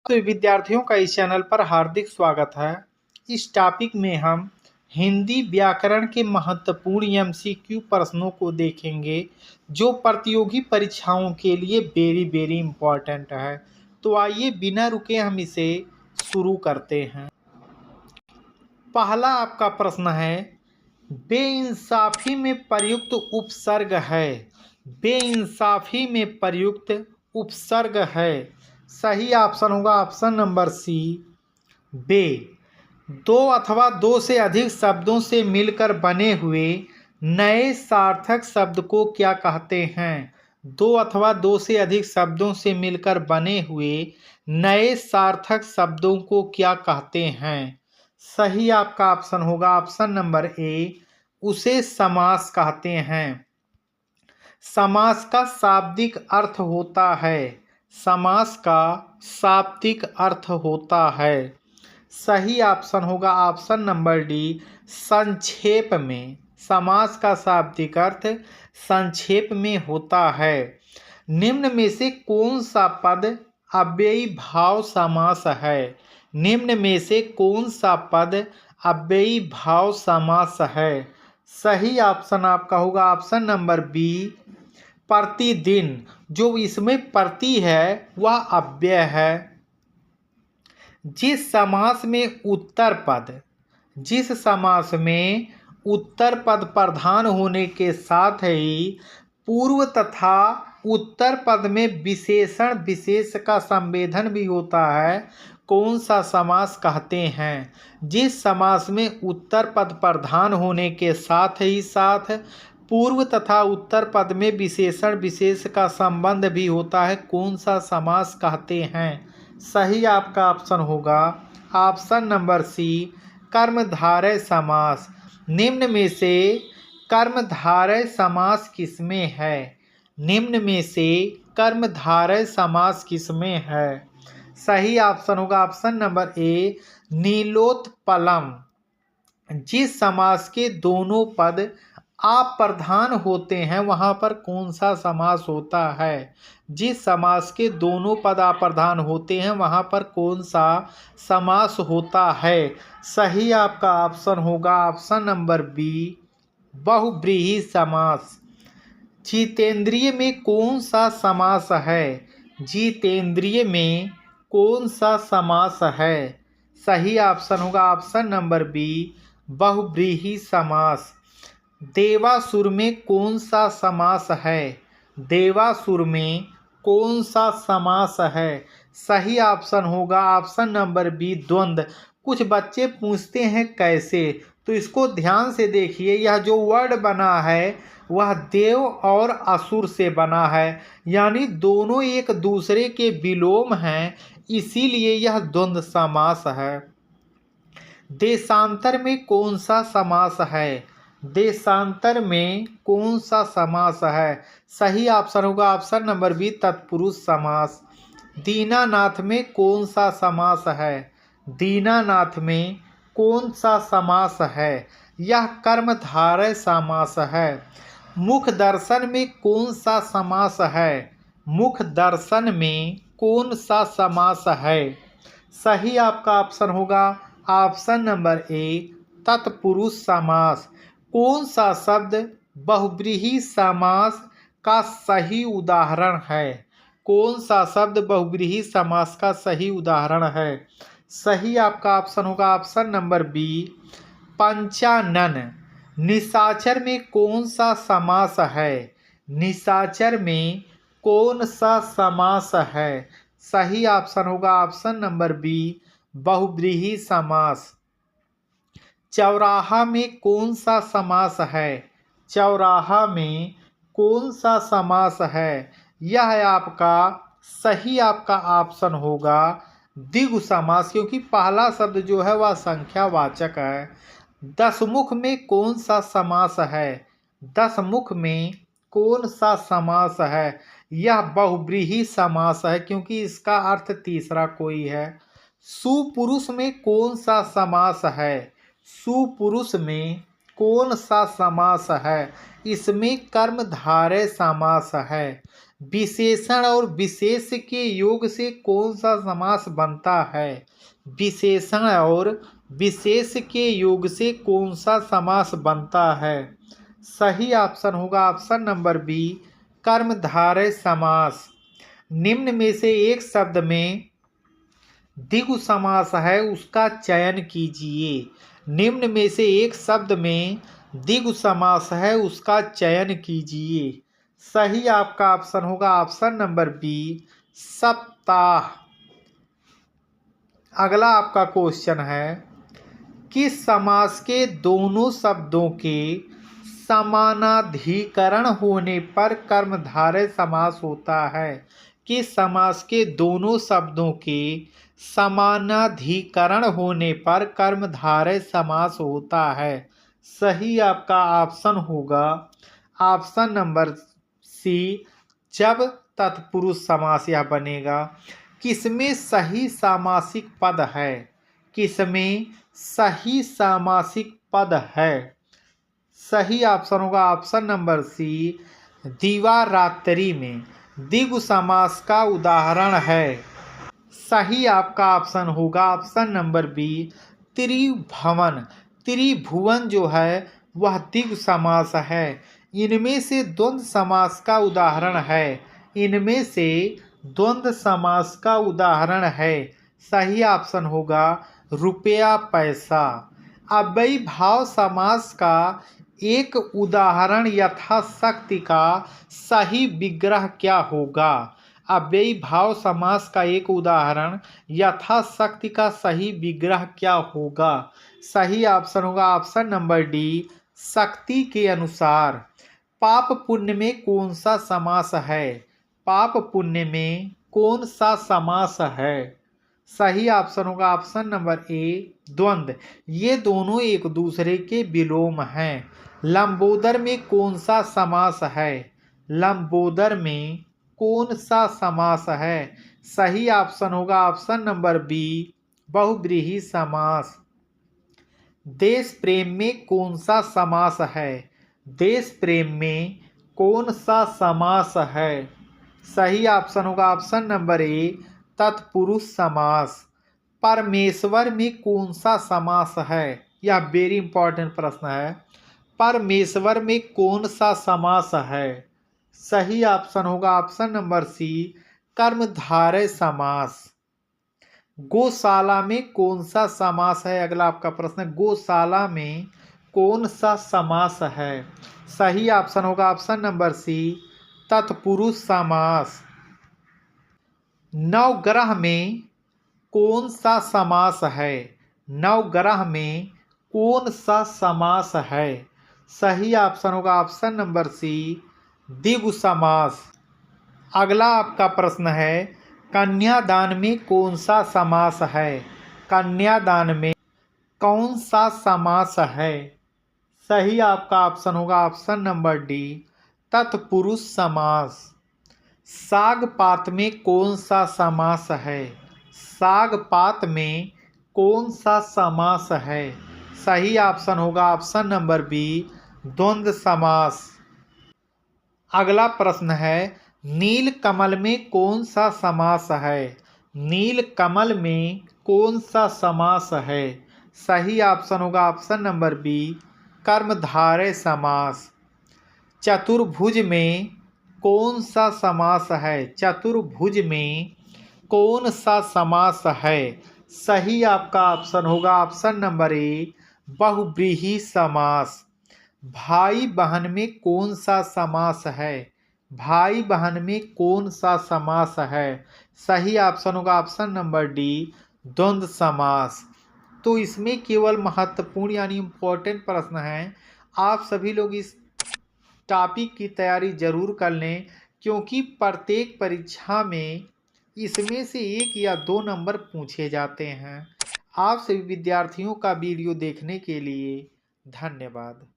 तो विद्यार्थियों का इस चैनल पर हार्दिक स्वागत है। इस टॉपिक में हम हिंदी व्याकरण के महत्वपूर्ण एमसीक्यू प्रश्नों को देखेंगे जो प्रतियोगी परीक्षाओं के लिए वेरी इम्पोर्टेंट है। तो आइए बिना रुके हम इसे शुरू करते हैं। पहला आपका प्रश्न है, बेइंसाफी में प्रयुक्त उपसर्ग है। बेइंसाफी में प्रयुक्त उपसर्ग है। सही ऑप्शन होगा ऑप्शन नंबर सी, बे। दो अथवा दो से अधिक शब्दों से मिलकर बने हुए नए सार्थक शब्द को क्या कहते हैं? दो अथवा दो से अधिक शब्दों से मिलकर बने हुए नए सार्थक शब्दों को क्या कहते हैं? सही आपका ऑप्शन होगा ऑप्शन नंबर ए, उसे समास कहते हैं। समास का शाब्दिक अर्थ होता है। समास का शाब्दिक अर्थ होता है। सही ऑप्शन होगा ऑप्शन नंबर डी, संक्षेप में। समास का शाब्दिक अर्थ संक्षेप में होता है। निम्न में से कौन सा पद अव्ययी भाव समास है? निम्न में से कौन सा पद अव्ययी भाव समास है? सही ऑप्शन आपका होगा ऑप्शन नंबर बी, प्रतिदिन। जो इसमें प्रति है वह अव्यय है। जिस समास में उत्तर पद प्रधान होने के साथ ही पूर्व तथा उत्तर पद में विशेषण विशेष का संवेदन भी होता है, कौन सा समास कहते हैं? जिस समास में उत्तर पद प्रधान होने के साथ ही साथ पूर्व तथा उत्तर पद में विशेषण विशेष का संबंध भी होता है, कौन सा समास कहते हैं? सही आपका ऑप्शन होगा ऑप्शन नंबर सी, कर्मधारय समास। निम्न में से कर्मधारय समास किसमें है? निम्न में से कर्मधारय समास किसमें है? सही ऑप्शन होगा ऑप्शन नंबर ए, नीलोत्पलम। जिस समास के दोनों पद अप्रधान होते हैं वहाँ पर कौन सा समास होता है? जिस समास के दोनों पद अप्रधान होते हैं वहाँ पर कौन सा समास होता है? सही आपका ऑप्शन होगा ऑप्शन नंबर बी, बहुव्रीहि समास। जितेंद्रिय में कौन सा समास है? जितेंद्रिय में कौन सा समास है? सही ऑप्शन होगा ऑप्शन नंबर बी, बहुव्रीहि समास। देवासुर में कौन सा समास है? देवासुर में कौन सा समास है? सही ऑप्शन होगा ऑप्शन नंबर बी, द्वंद्व। कुछ बच्चे पूछते हैं कैसे, तो इसको ध्यान से देखिए। यह जो वर्ड बना है वह देव और असुर से बना है, यानी दोनों एक दूसरे के विलोम हैं, इसीलिए यह द्वंद्व समास है। देशांतर में कौन सा समास है? देशांतर में कौन सा समास है? सही ऑप्शन होगा ऑप्शन नंबर बी, तत्पुरुष समास। दीनानाथ में कौन सा समास है? दीनानाथ में कौन सा समास है? यह कर्मधारय समास है। मुख दर्शन में कौन सा समास है? मुख दर्शन में कौन सा समास है? सही आपका ऑप्शन होगा ऑप्शन नंबर ए, तत्पुरुष समास। कौन सा शब्द बहुव्रीहि समास का सही उदाहरण है? कौन सा शब्द बहुव्रीहि समास का सही उदाहरण है? सही आपका ऑप्शन होगा ऑप्शन नंबर बी, पंचानन। निशाचर में कौन सा समास है? निशाचर में कौन सा समास है? सही ऑप्शन होगा ऑप्शन नंबर बी, बहुव्रीहि समास। चौराहा में कौन सा समास है? चौराहा में कौन सा समास है? यह आपका सही आपका ऑप्शन होगा द्विगु समास, क्योंकि पहला शब्द जो है वह संख्यावाचक है। दसमुख में कौन सा समास है? दसमुख में कौन सा समास है? यह बहुव्रीहि समास है, क्योंकि इसका अर्थ तीसरा कोई है। सुपुरुष में कौन सा समास है? सुपुरुष में कौन सा समास है? इसमें कर्मधारय समास है। विशेषण और विशेष के योग से कौन सा समास बनता है? विशेषण और विशेष के योग से कौन सा समास बनता है? सही ऑप्शन होगा ऑप्शन नंबर बी, कर्मधारय समास। निम्न में से एक शब्द में द्विगु समास है, उसका चयन कीजिए। निम्न में से एक शब्द में द्विगु समास है, उसका चयन कीजिए। सही आपका ऑप्शन होगा ऑप्शन नंबर बी, सप्ताह। अगला आपका क्वेश्चन है, किस समास के दोनों शब्दों के समानाधिकरण होने पर कर्मधारय समास होता है? किस समास के दोनों शब्दों के समानाधिकरण होने पर कर्मधारय समास होता है? सही आपका ऑप्शन होगा ऑप्शन नंबर सी, जब तत्पुरुष समास यह बनेगा। किसमें सही सामासिक पद है? किसमें सही सामासिक पद है? सही ऑप्शन होगा ऑप्शन नंबर सी, दिवारात्रि में। द्विगु समास का उदाहरण है। सही आपका ऑप्शन होगा ऑप्शन नंबर बी, त्रिभुवन। त्रिभुवन जो है वह द्विगु समास है। इनमें से द्वंद्व समास का उदाहरण है। इनमें से द्वंद्व समास का उदाहरण है। सही ऑप्शन होगा रुपया पैसा। अव्ययीभाव समास का एक उदाहरण यथाशक्ति का सही विग्रह क्या होगा? अव्ययीभाव समास का एक उदाहरण यथाशक्ति का सही विग्रह क्या होगा? सही ऑप्शन होगा ऑप्शन नंबर डी, शक्ति के अनुसार। पाप पुण्य में कौन सा समास है? पाप पुण्य में कौन सा समास है? सही ऑप्शन होगा ऑप्शन नंबर ए, द्वंद्व। ये दोनों एक दूसरे के विलोम हैं। लंबोदर में कौन सा समास है? लंबोदर में कौन सा समास है? सही ऑप्शन होगा ऑप्शन नंबर बी, बहुव्रीहि समास। देश प्रेम में कौन सा समास है? देश प्रेम में कौन सा समास है? सही ऑप्शन होगा ऑप्शन नंबर ए, तत्पुरुष समास। परमेश्वर में कौन सा समास है? यह वेरी इंपॉर्टेंट प्रश्न है। परमेश्वर में कौन सा समास है? सही ऑप्शन होगा ऑप्शन नंबर सी, कर्मधारय समास। गौशाला में कौन सा समास है? अगला आपका प्रश्न है, गौशाला में कौन सा समास है? सही ऑप्शन होगा ऑप्शन नंबर सी, तत्पुरुष समास। नवग्रह में कौन सा समास है? नवग्रह में कौन सा समास है? सही ऑप्शन होगा ऑप्शन नंबर सी, द्विगु समास। अगला आपका प्रश्न है, कन्यादान में कौन सा समास है? कन्यादान में कौन सा समास है? सही आपका ऑप्शन होगा ऑप्शन नंबर डी, तत्पुरुष समास। सागपात में कौन सा समास है? सागपात में कौन सा समास है? सही ऑप्शन होगा ऑप्शन नंबर बी, द्वंद्व समास। अगला प्रश्न है, नील कमल में कौन सा समास है? नील कमल में कौन सा समास है? सही ऑप्शन होगा ऑप्शन नंबर बी, कर्मधारय समास। चतुर्भुज में कौन सा समास है? चतुर्भुज में कौन सा समास है? सही आपका ऑप्शन होगा ऑप्शन नंबर ए, बहुव्रीहि समास। भाई बहन में कौन सा समास है? भाई बहन में कौन सा समास है? सही ऑप्शन होगा ऑप्शन नंबर डी, द्वंद्व समास। तो इसमें केवल महत्वपूर्ण यानी इम्पोर्टेंट प्रश्न हैं। आप सभी लोग इस टॉपिक की तैयारी जरूर कर लें, क्योंकि प्रत्येक परीक्षा में इसमें से 1 या 2 नंबर पूछे जाते हैं। आप सभी विद्यार्थियों का वीडियो देखने के लिए धन्यवाद।